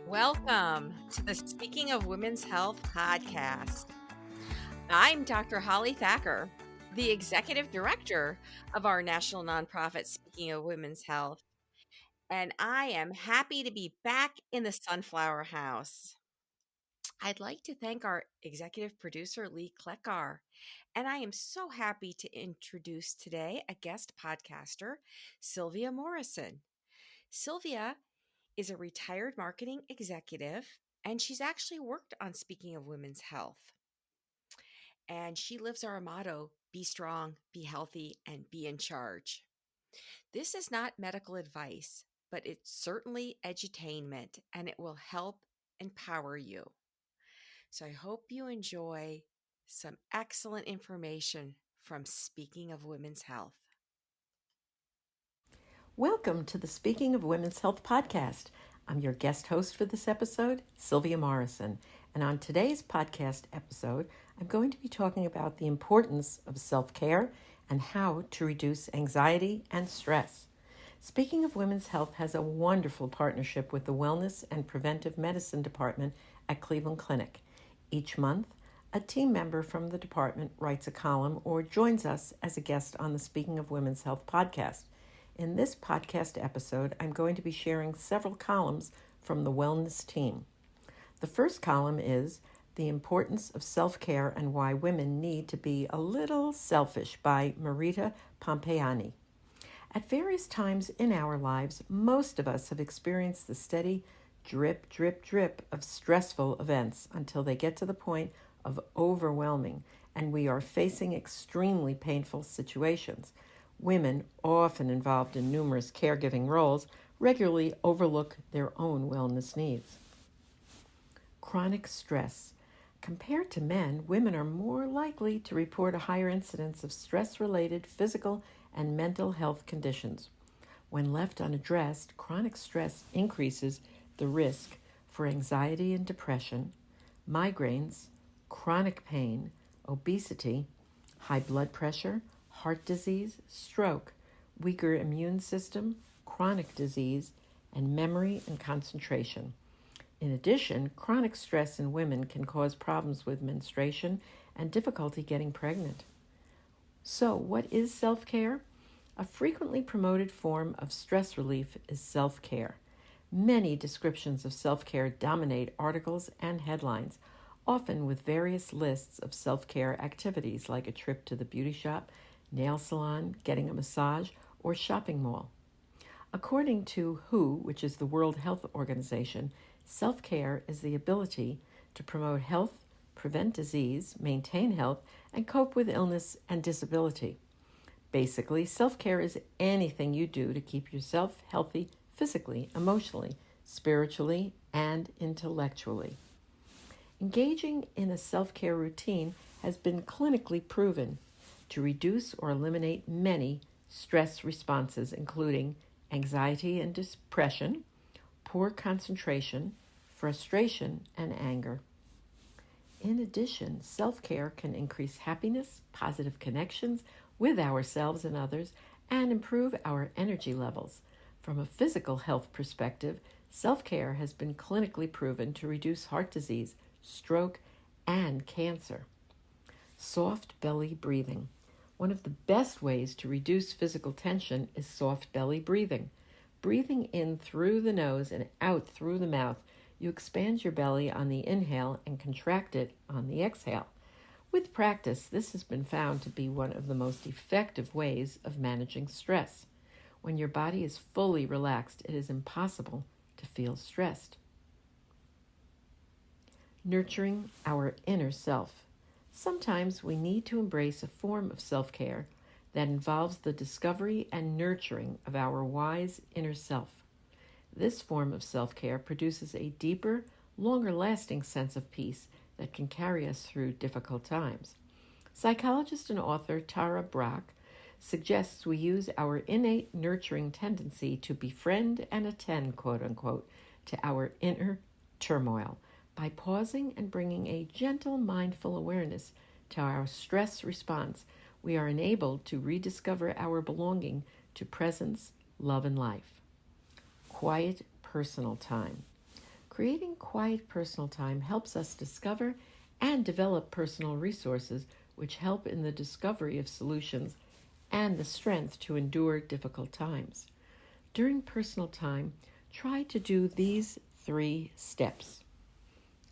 Welcome to the Speaking of Women's Health podcast. I'm Dr. Holly Thacker, the Executive Director of our national nonprofit Speaking of Women's Health, and I am happy to be back in the Sunflower House. I'd like to thank our executive producer, Lee Kleckar, and I am so happy to introduce today a guest podcaster, Sylvia Morrison. Sylvia is a retired marketing executive, and she's actually worked on Speaking of Women's Health. And she lives our motto: be strong, be healthy, and be in charge. This is not medical advice, but it's certainly edutainment, and it will help empower you. So I hope you enjoy some excellent information from Speaking of Women's Health. Welcome to the Speaking of Women's Health podcast. I'm your guest host for this episode, Sylvia Morrison. And on today's podcast episode, I'm going to be talking about the importance of self-care and how to reduce anxiety and stress. Speaking of Women's Health has a wonderful partnership with the Wellness and Preventive Medicine Department at Cleveland Clinic. Each month, a team member from the department writes a column or joins us as a guest on the Speaking of Women's Health podcast. In this podcast episode, I'm going to be sharing several columns from the wellness team. The first column is The Importance of Self-Care and Why Women Need to Be a Little Selfish by Marita Pompeani. At various times in our lives, most of us have experienced the steady drip, drip, drip of stressful events until they get to the point of overwhelming and we are facing extremely painful situations. Women, often involved in numerous caregiving roles, regularly overlook their own wellness needs. Chronic stress. Compared to men, women are more likely to report a higher incidence of stress-related physical and mental health conditions. When left unaddressed, chronic stress increases the risk for anxiety and depression, migraines, chronic pain, obesity, high blood pressure, heart disease, stroke, weaker immune system, chronic disease, and memory and concentration. In addition, chronic stress in women can cause problems with menstruation and difficulty getting pregnant. So, what is self-care? A frequently promoted form of stress relief is self-care. Many descriptions of self-care dominate articles and headlines, often with various lists of self-care activities like a trip to the beauty shop, nail salon, getting a massage, or shopping mall. According to WHO, which is the World Health Organization, self-care is the ability to promote health, prevent disease, maintain health, and cope with illness and disability. Basically, self-care is anything you do to keep yourself healthy physically, emotionally, spiritually, and intellectually. Engaging in a self-care routine has been clinically proven to reduce or eliminate many stress responses, including anxiety and depression, poor concentration, frustration, and anger. In addition, self-care can increase happiness, positive connections with ourselves and others, and improve our energy levels. From a physical health perspective, self-care has been clinically proven to reduce heart disease, stroke, and cancer. Soft belly breathing. One of the best ways to reduce physical tension is soft belly breathing. Breathing in through the nose and out through the mouth, you expand your belly on the inhale and contract it on the exhale. With practice, this has been found to be one of the most effective ways of managing stress. When your body is fully relaxed, it is impossible to feel stressed. Nurturing our inner self. Sometimes we need to embrace a form of self-care that involves the discovery and nurturing of our wise inner self. This form of self-care produces a deeper, longer-lasting sense of peace that can carry us through difficult times. Psychologist and author Tara Brach suggests we use our innate nurturing tendency to befriend and attend, quote-unquote, to our inner turmoil by pausing and bringing a gentle, mindful awareness to our stress response. We are enabled to rediscover our belonging to presence, love, and life. Quiet personal time. Creating quiet personal time helps us discover and develop personal resources which help in the discovery of solutions and the strength to endure difficult times. During personal time, try to do these 3 steps.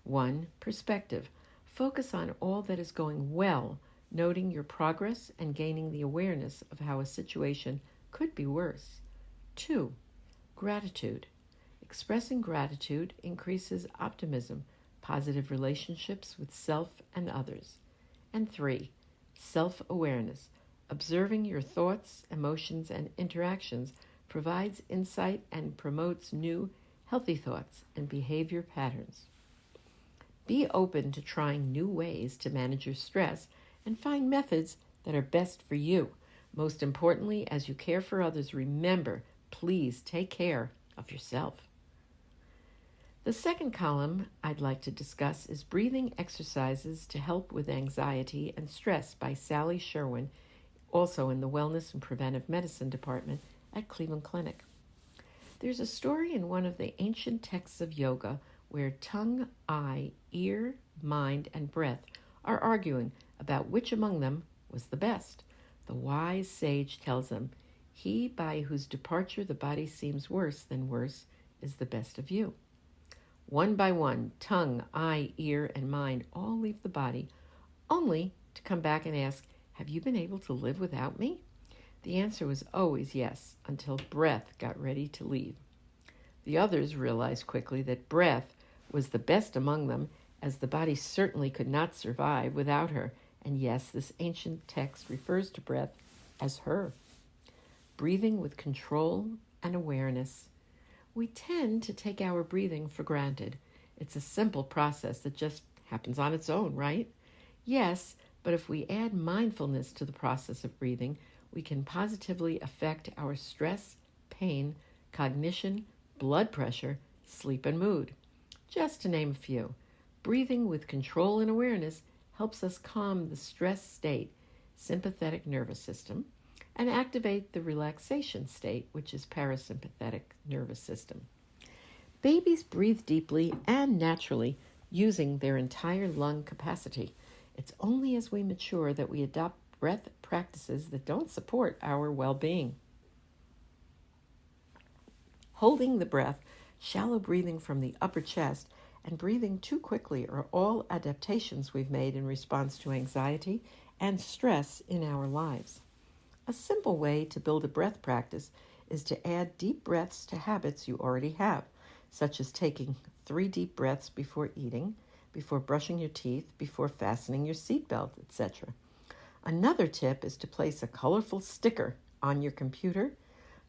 1. Perspective. Focus on all that is going well, noting your progress and gaining the awareness of how a situation could be worse. 2. Gratitude. Expressing gratitude increases optimism, positive relationships with self and others. And 3. Self-awareness. Observing your thoughts, emotions, and interactions provides insight and promotes new, healthy thoughts and behavior patterns. Be open to trying new ways to manage your stress and find methods that are best for you. Most importantly, as you care for others, remember, please take care of yourself. The second column I'd like to discuss is Breathing Exercises to Help with Anxiety and Stress by Sally Sherwin, also in the Wellness and Preventive Medicine Department at Cleveland Clinic. There's a story in one of the ancient texts of yoga where tongue, eye, ear, mind, and breath are arguing about which among them was the best. The wise sage tells them, "He by whose departure the body seems worse than worse is the best of you." One by one, tongue, eye, ear, and mind all leave the body, only to come back and ask, "Have you been able to live without me?" The answer was always yes, until breath got ready to leave. The others realized quickly that breath was the best among them, as the body certainly could not survive without her. And yes, this ancient text refers to breath as her. Breathing with control and awareness. We tend to take our breathing for granted. It's a simple process that just happens on its own, right? Yes, but if we add mindfulness to the process of breathing, we can positively affect our stress, pain, cognition, blood pressure, sleep, and mood. Just to name a few, breathing with control and awareness helps us calm the stress state, sympathetic nervous system, and activate the relaxation state, which is parasympathetic nervous system. Babies breathe deeply and naturally using their entire lung capacity. It's only as we mature that we adopt breath practices that don't support our well-being. Holding the breath, shallow breathing from the upper chest, and breathing too quickly are all adaptations we've made in response to anxiety and stress in our lives. A simple way to build a breath practice is to add deep breaths to habits you already have, such as taking 3 deep breaths before eating, before brushing your teeth, before fastening your seatbelt, etc. Another tip is to place a colorful sticker on your computer,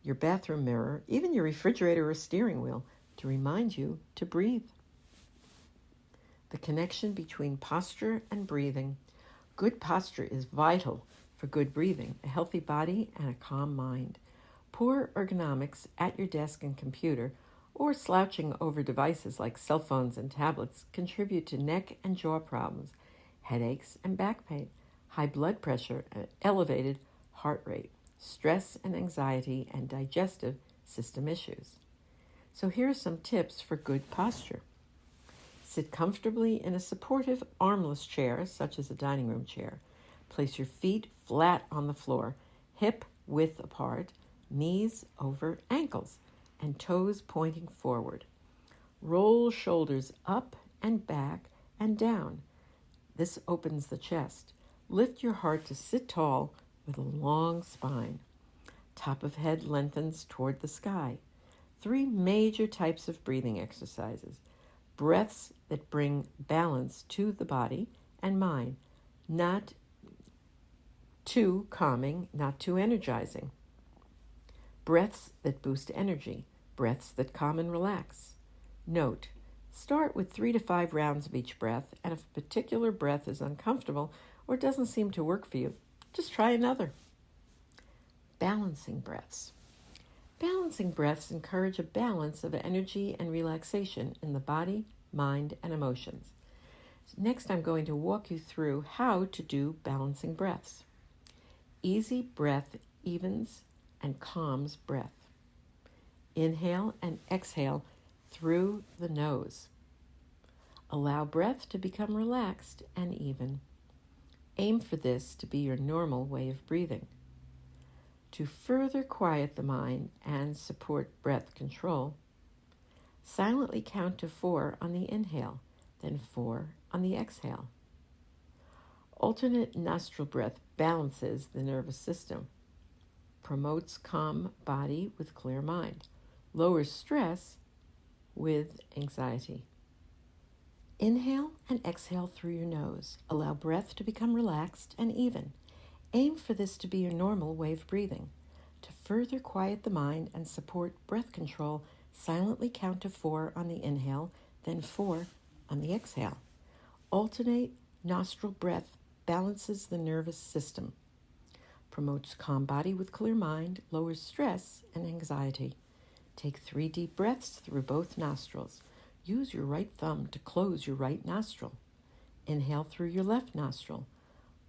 your bathroom mirror, even your refrigerator or steering wheel to remind you to breathe. The connection between posture and breathing. Good posture is vital for good breathing, a healthy body, and a calm mind. Poor ergonomics at your desk and computer, or slouching over devices like cell phones and tablets, contribute to neck and jaw problems, headaches and back pain, high blood pressure and elevated heart rate, stress and anxiety, and digestive system issues. So here are some tips for good posture. Sit comfortably in a supportive armless chair, such as a dining room chair. Place your feet flat on the floor, hip width apart, knees over ankles, and toes pointing forward. Roll shoulders up and back and down. This opens the chest. Lift your heart to sit tall with a long spine. Top of head lengthens toward the sky. 3 major types of breathing exercises. Breaths that bring balance to the body and mind, not too calming, not too energizing. Breaths that boost energy, breaths that calm and relax. Note, start with 3 to 5 rounds of each breath, and if a particular breath is uncomfortable or doesn't seem to work for you, just try another. Balancing breaths. Balancing breaths encourage a balance of energy and relaxation in the body, mind, and emotions. Next, I'm going to walk you through how to do balancing breaths. Easy breath evens and calms breath. Inhale and exhale through the nose. Allow breath to become relaxed and even. Aim for this to be your normal way of breathing. To further quiet the mind and support breath control, silently count to 4 on the inhale, then 4 on the exhale. Alternate nostril breath balances the nervous system, promotes calm body with clear mind, lowers stress with anxiety. Inhale and exhale through your nose. Allow breath to become relaxed and even. Aim for this to be your normal way of breathing. To further quiet the mind and support breath control, silently count to 4 on the inhale, then 4 on the exhale. Alternate nostril breath balances the nervous system, promotes calm body with clear mind, lowers stress and anxiety. Take 3 deep breaths through both nostrils. Use your right thumb to close your right nostril. Inhale through your left nostril.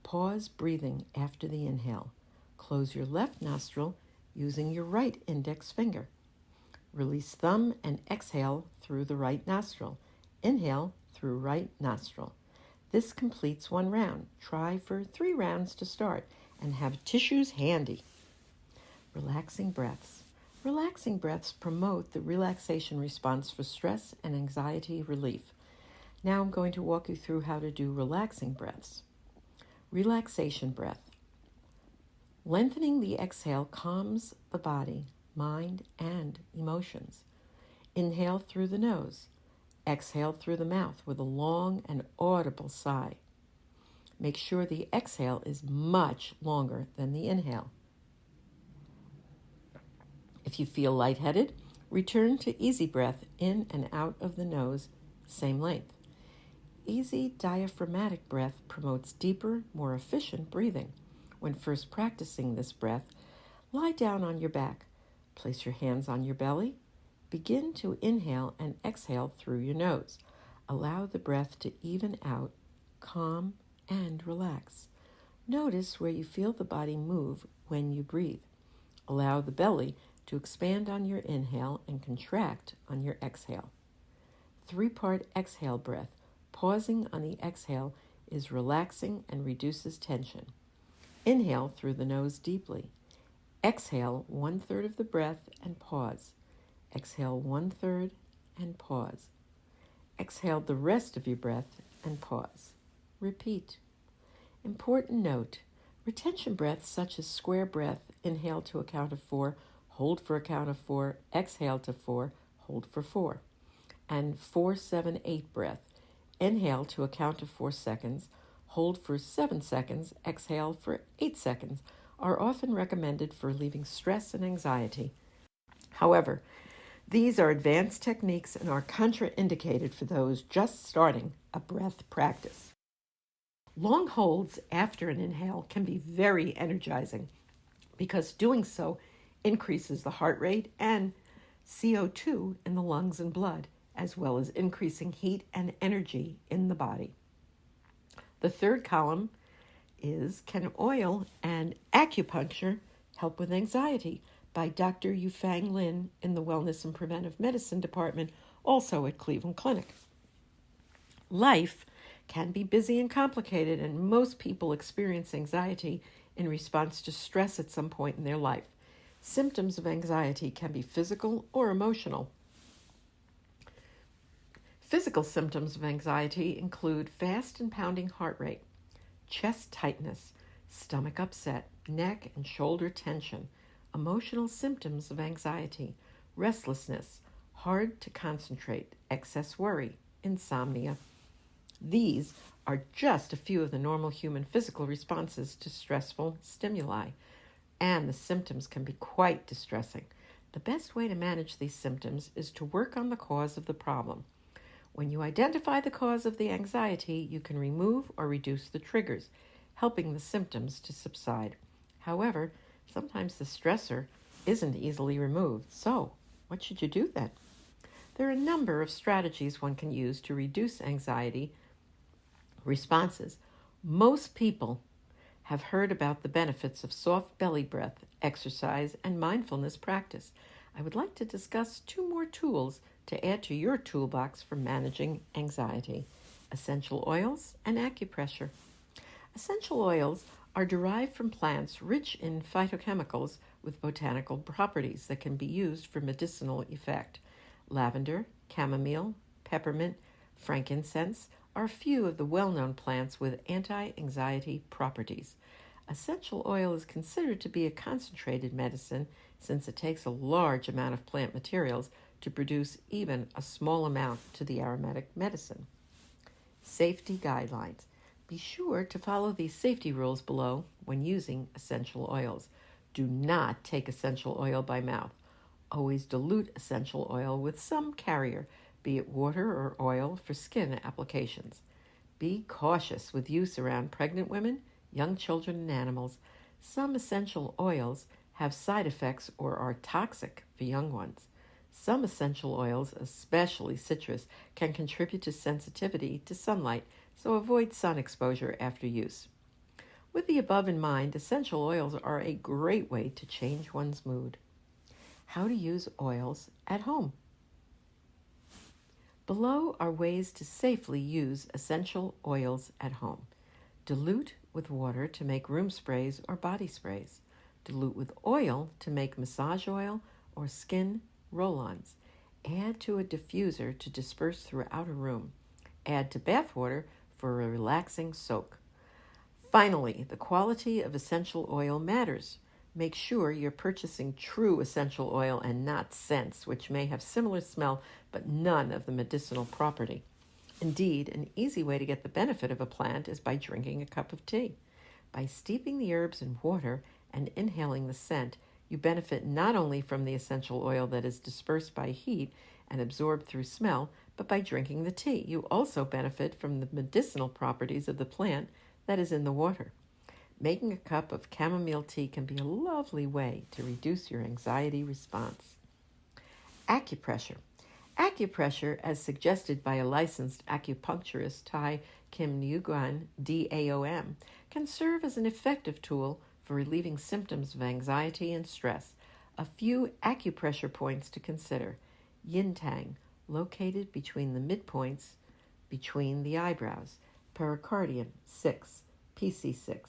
Pause breathing after the inhale. Close your left nostril using your right index finger. Release thumb and exhale through the right nostril. Inhale through right nostril. This completes 1 round. Try for 3 rounds to start and have tissues handy. Relaxing breaths. Relaxing breaths promote the relaxation response for stress and anxiety relief. Now I'm going to walk you through how to do relaxing breaths. Relaxation breath. Lengthening the exhale calms the body, mind, and emotions. Inhale through the nose. Exhale through the mouth with a long and audible sigh. Make sure the exhale is much longer than the inhale. If you feel lightheaded, return to easy breath in and out of the nose, same length. Easy diaphragmatic breath promotes deeper, more efficient breathing. When first practicing this breath, lie down on your back. Place your hands on your belly. Begin to inhale and exhale through your nose. Allow the breath to even out, calm, and relax. Notice where you feel the body move when you breathe. Allow the belly to expand on your inhale and contract on your exhale. 3-part exhale breath. Pausing on the exhale is relaxing and reduces tension. Inhale through the nose deeply. Exhale 1/3 of the breath and pause. Exhale 1/3 and pause. Exhale the rest of your breath and pause. Repeat. Important note, retention breaths such as square breath, inhale to a count of 4, hold for a count of 4, exhale to 4, hold for 4. And 4-7-8 breath, inhale to a count of 4 seconds, hold for 7 seconds, exhale for 8 seconds, are often recommended for relieving stress and anxiety. However, these are advanced techniques and are contraindicated for those just starting a breath practice. Long holds after an inhale can be very energizing because doing so increases the heart rate and CO2 in the lungs and blood, as well as increasing heat and energy in the body. The third column is Can Oil and Acupuncture Help with Anxiety by Dr. Yufang Lin in the Wellness and Preventive Medicine Department, also at Cleveland Clinic. Life can be busy and complicated, and most people experience anxiety in response to stress at some point in their life. Symptoms of anxiety can be physical or emotional. Physical symptoms of anxiety include fast and pounding heart rate, chest tightness, stomach upset, neck and shoulder tension. Emotional symptoms of anxiety, restlessness, hard to concentrate, excess worry, insomnia. These are just a few of the normal human physical responses to stressful stimuli, and the symptoms can be quite distressing. The best way to manage these symptoms is to work on the cause of the problem. When you identify the cause of the anxiety, you can remove or reduce the triggers, helping the symptoms to subside. However, sometimes the stressor isn't easily removed. So, what should you do then? There are a number of strategies one can use to reduce anxiety responses. Most people have heard about the benefits of soft belly breath, exercise, and mindfulness practice. I would like to discuss 2 more tools to add to your toolbox for managing anxiety: essential oils and acupressure. Essential oils are derived from plants rich in phytochemicals with botanical properties that can be used for medicinal effect. Lavender, chamomile, peppermint, frankincense are a few of the well-known plants with anti-anxiety properties. Essential oil is considered to be a concentrated medicine since it takes a large amount of plant materials to produce even a small amount to the aromatic medicine. Safety guidelines. Be sure to follow these safety rules below when using essential oils. Do not take essential oil by mouth. Always dilute essential oil with some carrier, be it water or oil for skin applications. Be cautious with use around pregnant women, young children, and animals. Some essential oils have side effects or are toxic for young ones. Some essential oils, especially citrus, can contribute to sensitivity to sunlight, so avoid sun exposure after use. With the above in mind, essential oils are a great way to change one's mood. How to use oils at home. Below are ways to safely use essential oils at home. Dilute with water to make room sprays or body sprays. Dilute with oil to make massage oil or skin roll-ons. Add to a diffuser to disperse throughout a room. Add to bath water for a relaxing soak. Finally, the quality of essential oil matters. Make sure you're purchasing true essential oil and not scents, which may have similar smell but none of the medicinal property. Indeed, an easy way to get the benefit of a plant is by drinking a cup of tea. By steeping the herbs in water and inhaling the scent, you benefit not only from the essential oil that is dispersed by heat and absorbed through smell, but by drinking the tea, you also benefit from the medicinal properties of the plant that is in the water. Making a cup of chamomile tea can be a lovely way to reduce your anxiety response. Acupressure. Acupressure, as suggested by a licensed acupuncturist, Thai Kim Nguyen, DAOM, can serve as an effective tool for relieving symptoms of anxiety and stress. A few acupressure points to consider. Yin Tang, located between the midpoints between the eyebrows. Pericardium, 6, PC6,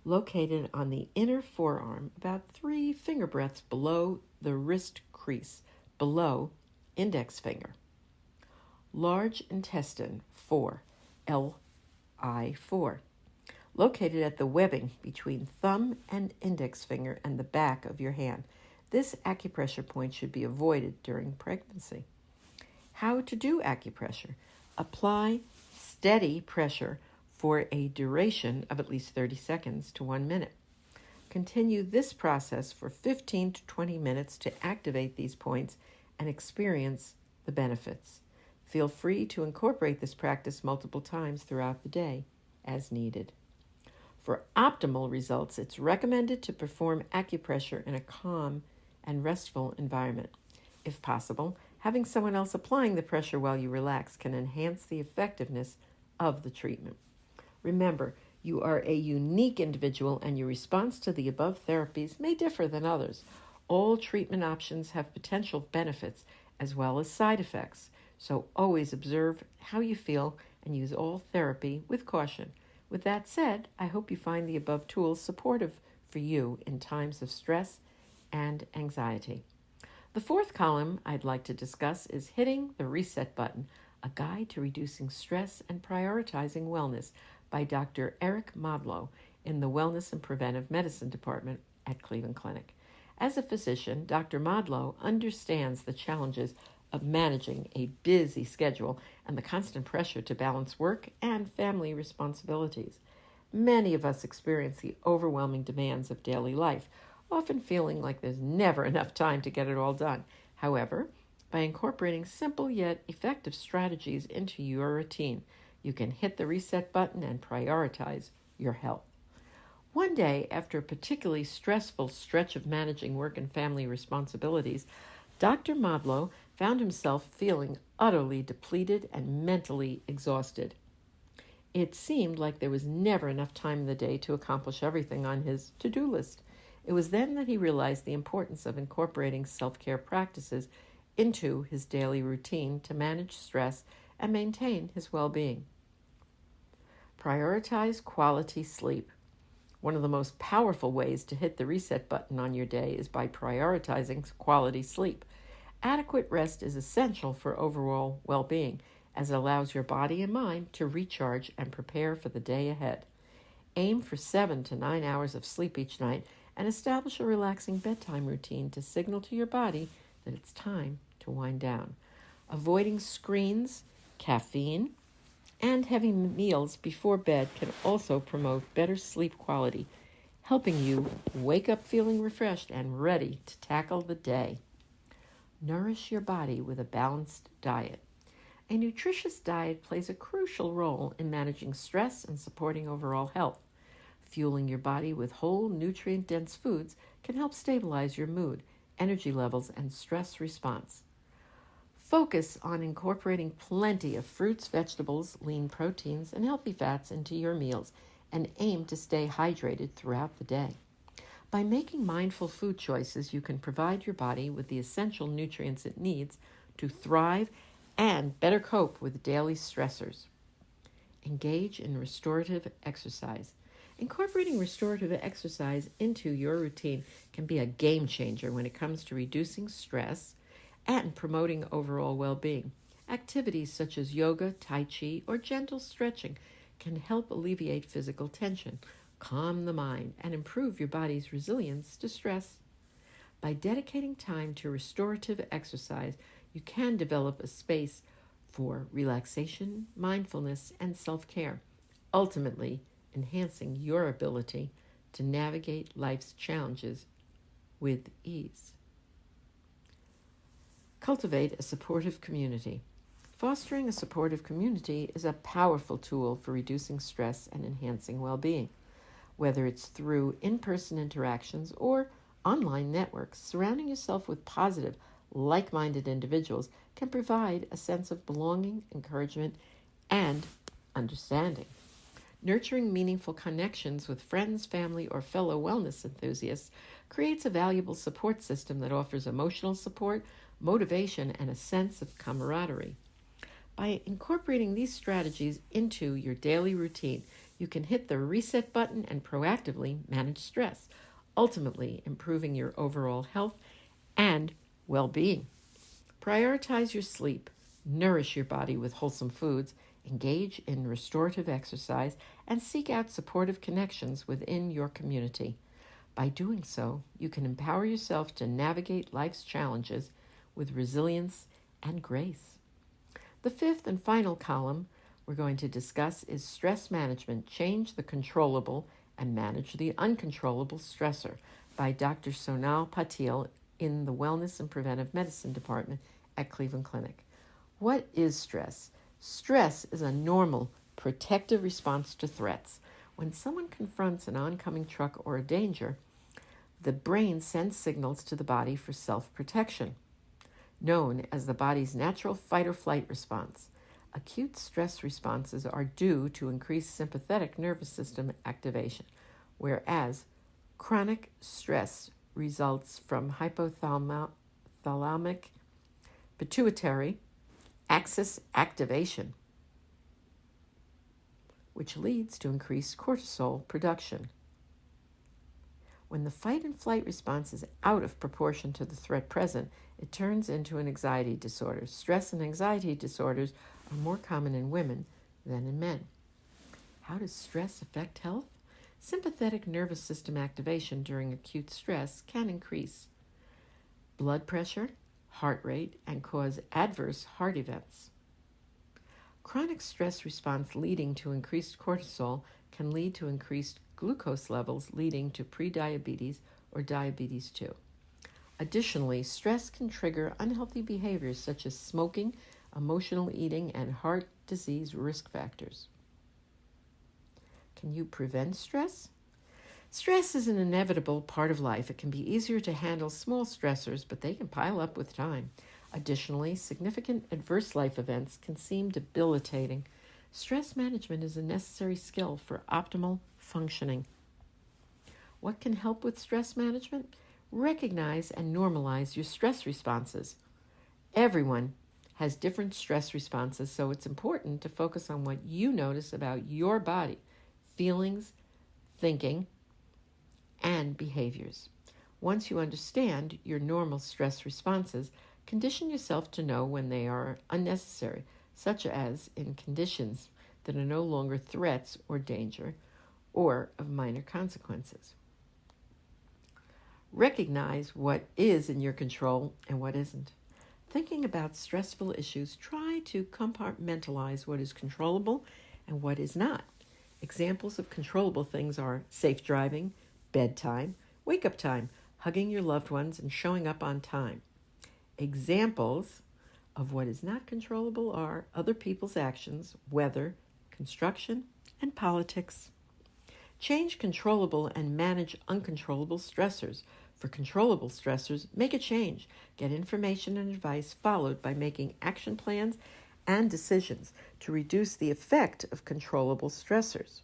located on the inner forearm about 3 finger breadths below the wrist crease, below index finger. Large intestine, 4, LI4, located at the webbing between thumb and index finger and the back of your hand. This acupressure point should be avoided during pregnancy. How to do acupressure. Apply steady pressure for a duration of at least 30 seconds to 1 minute. Continue this process for 15 to 20 minutes to activate these points and experience the benefits. Feel free to incorporate this practice multiple times throughout the day as needed. For optimal results, it's recommended to perform acupressure in a calm and restful environment. If possible, having someone else applying the pressure while you relax can enhance the effectiveness of the treatment. Remember, you are a unique individual and your response to the above therapies may differ than others. All treatment options have potential benefits as well as side effects, so always observe how you feel and use all therapy with caution. With that said, I hope you find the above tools supportive for you in times of stress and anxiety. The fourth column I'd like to discuss is Hitting the Reset Button, a guide to reducing stress and prioritizing wellness by Dr. Eric Modlow in the Wellness and Preventive Medicine Department at Cleveland Clinic. As a physician, Dr. Modlow understands the challenges of managing a busy schedule and the constant pressure to balance work and family responsibilities. Many of us experience the overwhelming demands of daily life, often feeling like there's never enough time to get it all done. However, by incorporating simple yet effective strategies into your routine, you can hit the reset button and prioritize your health. One day, after a particularly stressful stretch of managing work and family responsibilities, Dr. Modlow found himself feeling utterly depleted and mentally exhausted. It seemed like there was never enough time in the day to accomplish everything on his to-do list. It was then that he realized the importance of incorporating self-care practices into his daily routine to manage stress and maintain his well-being. Prioritize quality sleep. One of the most powerful ways to hit the reset button on your day is by prioritizing quality sleep. Adequate rest is essential for overall well-being, as it allows your body and mind to recharge and prepare for the day ahead. Aim for 7 to 9 hours of sleep each night and establish a relaxing bedtime routine to signal to your body that it's time to wind down. Avoiding screens, caffeine, and heavy meals before bed can also promote better sleep quality, helping you wake up feeling refreshed and ready to tackle the day. Nourish your body with a balanced diet. A nutritious diet plays a crucial role in managing stress and supporting overall health. Fueling your body with whole, nutrient-dense foods can help stabilize your mood, energy levels, and stress response. Focus on incorporating plenty of fruits, vegetables, lean proteins, and healthy fats into your meals, and aim to stay hydrated throughout the day. By making mindful food choices, you can provide your body with the essential nutrients it needs to thrive and better cope with daily stressors. Engage in restorative exercise. Incorporating restorative exercise into your routine can be a game changer when it comes to reducing stress and promoting overall well-being. Activities such as yoga, tai chi, or gentle stretching can help alleviate physical tension, calm the mind, and improve your body's resilience to stress. By dedicating time to restorative exercise, you can develop a space for relaxation, mindfulness, and self-care, ultimately enhancing your ability to navigate life's challenges with ease. Cultivate a supportive community. Fostering a supportive community is a powerful tool for reducing stress and enhancing well-being. Whether it's through in-person interactions or online networks, surrounding yourself with positive, like-minded individuals can provide a sense of belonging, encouragement, and understanding. Nurturing meaningful connections with friends, family, or fellow wellness enthusiasts creates a valuable support system that offers emotional support, motivation, and a sense of camaraderie. By incorporating these strategies into your daily routine, you can hit the reset button and proactively manage stress, ultimately improving your overall health and well-being. Prioritize your sleep, nourish your body with wholesome foods, engage in restorative exercise, and seek out supportive connections within your community. By doing so, you can empower yourself to navigate life's challenges with resilience and grace. The fifth and final column we're going to discuss is stress management. Change the controllable and manage the uncontrollable stressor by Dr. Sonal Patil in the Wellness and Preventive Medicine Department at Cleveland Clinic. What is stress? Stress is a normal, protective response to threats. When someone confronts an oncoming truck or a danger, the brain sends signals to the body for self-protection, known as the body's natural fight-or-flight response. Acute stress responses are due to increased sympathetic nervous system activation, whereas chronic stress results from hypothalamic pituitary axis activation, which leads to increased cortisol production. When the fight and flight response is out of proportion to the threat present, it turns into an anxiety disorder. Stress and anxiety disorders are more common in women than in men. How does stress affect health? Sympathetic nervous system activation during acute stress can increase blood pressure, heart rate, and cause adverse heart events. Chronic stress response leading to increased cortisol can lead to increased glucose levels, leading to prediabetes or diabetes 2. Additionally, stress can trigger unhealthy behaviors such as smoking, emotional eating, and heart disease risk factors. Can you prevent stress? Stress is an inevitable part of life. It can be easier to handle small stressors, but they can pile up with time. Additionally, significant adverse life events can seem debilitating. Stress management is a necessary skill for optimal functioning. What can help with stress management? Recognize and normalize your stress responses. Everyone has different stress responses, so it's important to focus on what you notice about your body, feelings, thinking, and behaviors. Once you understand your normal stress responses, condition yourself to know when they are unnecessary, such as in conditions that are no longer threats or danger or of minor consequences. Recognize what is in your control and what isn't. Thinking about stressful issues, try to compartmentalize what is controllable and what is not. Examples of controllable things are safe driving, bedtime, wake-up time, hugging your loved ones, and showing up on time. Examples of what is not controllable are other people's actions, weather, construction, and politics. Change controllable and manage uncontrollable stressors. For controllable stressors, make a change. Get information and advice followed by making action plans and decisions to reduce the effect of controllable stressors.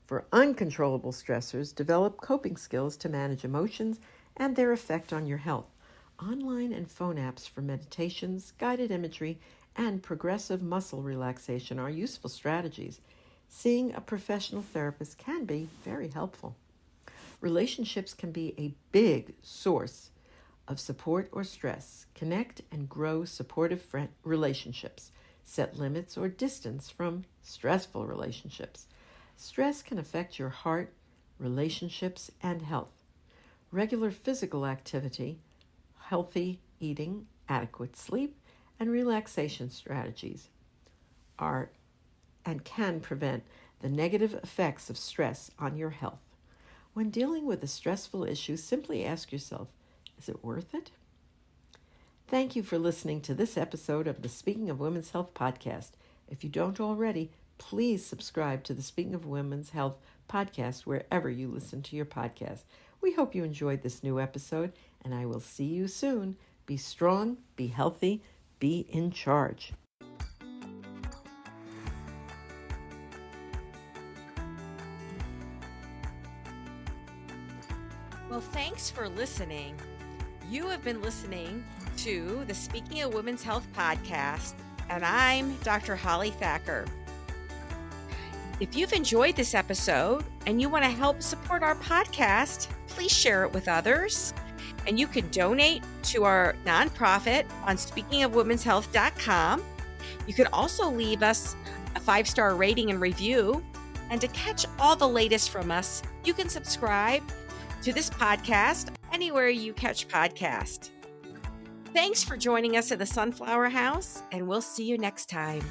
For uncontrollable stressors, develop coping skills to manage emotions and their effect on your health. Online and phone apps for meditations, guided imagery, and progressive muscle relaxation are useful strategies. Seeing a professional therapist can be very helpful. Relationships can be a big source of support or stress. Connect and grow supportive relationships. Set limits or distance from stressful relationships. Stress can affect your heart, relationships, and health. Regular physical activity, healthy eating, adequate sleep, and relaxation strategies are and can prevent the negative effects of stress on your health. When dealing with a stressful issue, simply ask yourself, is it worth it? Thank you for listening to this episode of the Speaking of Women's Health podcast. If you don't already, please subscribe to the Speaking of Women's Health podcast wherever you listen to your podcast. We hope you enjoyed this new episode, and I will see you soon. Be strong, be healthy, be in charge. Well, thanks for listening. You have been listening to the Speaking of Women's Health podcast, and I'm Dr. Holly Thacker. If you've enjoyed this episode and you want to help support our podcast, please share it with others. And you can donate to our nonprofit on speakingofwomenshealth.com. You can also leave us a 5-star rating and review. And to catch all the latest from us, you can subscribe to this podcast anywhere you catch podcasts. Thanks for joining us at the Sunflower House, and we'll see you next time.